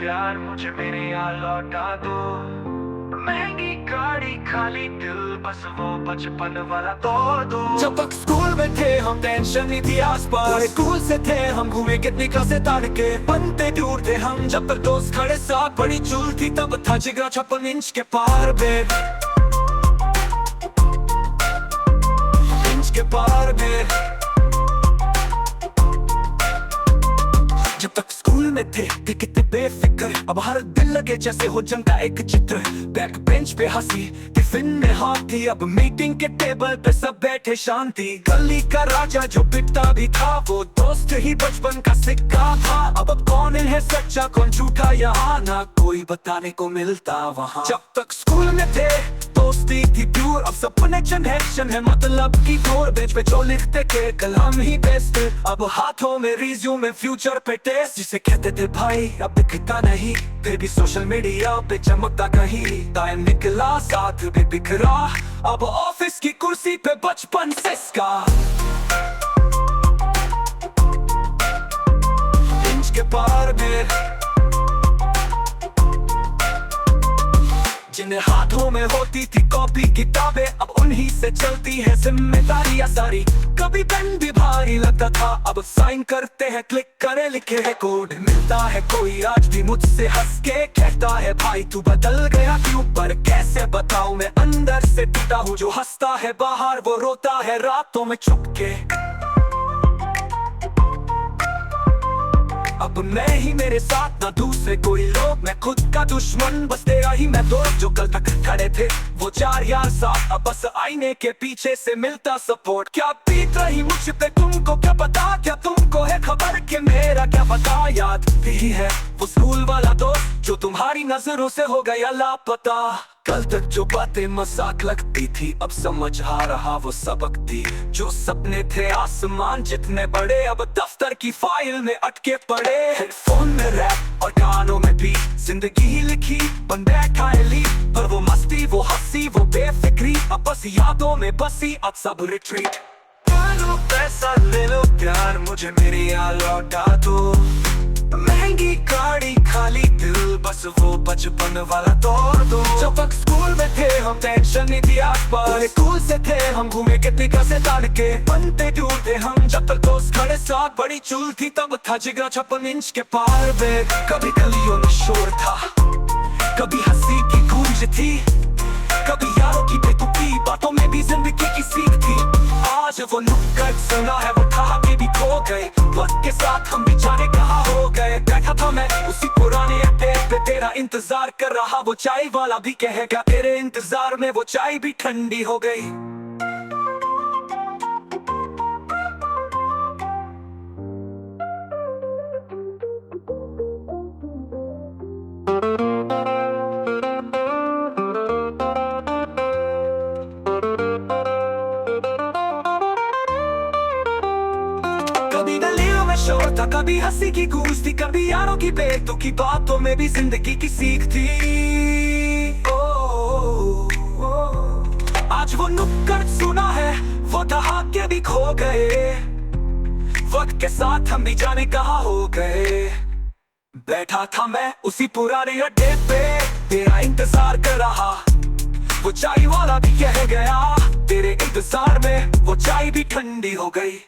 प्यार मुझे मेरे यहाँ लौटा दो। महंगी गाड़ी खाली दिल बस वो बचपन वाला तोड़ दो। जब तक स्कूल में थे हम टेंशन नहीं थी आसपास, स्कूल से थे हम घूमे कितनी क्लासे ताड़ के, बनते दूर थे हम जब तक दोस्त खड़े साथ, बड़ी चूल थी तब था जिगरा 56 इंच के पार बेब, इंच के पार बेब। जब तक स्कूल में थे कितने बेफिक्र, अब हर दिन लगे जैसे हो जंगा एक चित्र। बैक बेंच पे हंसी, टिफिन में हाथ थी, अब मीटिंग के टेबल पे सब बैठे शांति। गली का राजा जो पिटता भी था, वो दोस्त ही बचपन का सिक्का था। अब कौन है सच्चा कौन झूठा यहाँ ना कोई बताने को मिलता वहाँ। जब तक स्कूल में थे दोस्ती थी प्योर, अब सपने जनरेशन है मतलब की दौड़। बेंच पे जो लिखते थे कलम ही बेस्ट, अब हाथों में रिज्यूम फ्यूचर पे टेस्ट। जिसे कहते थे भाई अब दिखता नहीं, फिर भी सोशल मीडिया पे चमकता कहीं। टाइम निकला साथ भी बिखरा, अब ऑफिस की कुर्सी पे बचपन सिसका। इंच के पार में जिन्हें हाथों में होती थी कॉपी किताबें, अब उन्हीं से चलती है जिम्मेदारियां सारी। कभी पेन भी भारी लगता था, अब साइन करते हैं क्लिक करे लिखे है कोड। मिलता है कोई आज भी मुझसे हंस के, कहता है भाई तू बदल गया क्यों, पर कैसे बताऊं मैं अंदर से टूटा हूँ। जो हंसता है बाहर वो रोता है रातों में छुप के। अब मैं ही मेरे साथ ना दूसरे कोई लोग, मैं खुद का दुश्मन बस तेरा ही मैं दोस्त। जो कल तक खड़े थे वो 4 यार साथ, अब बस आईने के पीछे से मिलता सपोर्ट। क्या बीत रही मुझ पे तुमको क्या पता, क्या तुमको है खबर कि मेरा क्या पता। याद भी है वो स्कूल वाला दोस्त जो तुम्हारी नजरों से हो गया लापता। कल तक जो बातें मजाक लगती थी अब समझ आ रहा वो सबक थी। जो सपने थे आसमान जितने बड़े, अब दफ्तर की फाइल में अटके पड़े। हेडफोन में रैप और गानों में भी जिंदगी ही लिखी बन बैठा है ली, पर वो मस्ती वो हंसी वो बेफिक्री अब बस यादों में बसी अब सब रिट्रीट। लो पैसा ले लो प्यार मुझे मेरे यहाँ लौटा दो। महंगी गाड़ी खाली दिल बस वो बचपन वाला तोड़ दो। जब तक स्कूल में थे हम टेंशन नहीं थी आसपास, स्कूल से थे हम घूमे कितनी क्लासे ताड़ के, बनते दूर थे हम जब तक दोस्त खड़े साथ। बड़ी चूल थी तब था जिगरा 56 इंच के पार बेब। कभी गलियों में शोर था, कभी हंसी की गूंज थी, कभी यारों की बेतुकी बातों में भी जिंदगी की सीख थी। आज वो नुक्कड़ सुना है वो कहा के भी खो गए, वक्त के साथ हम भी जाने कहाँ हो गए। बैठा था मैं उसी पुराने अड्डे पे तेरा इंतजार कर रहा, वो चाय वाला भी कहेगा तेरे इंतजार में वो चाय भी ठंडी हो गई। कभी गलियों में शोर था, कभी हंसी की गूंज थी, कभी यारों की बेतुकी बातों में भी जिंदगी की सीख थी। आज वो नुक्कड़ सुना है वो दहाके भी खो गए, वक्त के साथ हम भी जाने कहाँ हो गए। बैठा था मैं उसी पुराने अड्डे पे तेरा इंतजार कर रहा, वो चाय वाला भी कह गया तेरे इंतजार में वो चाय भी ठंडी हो गई।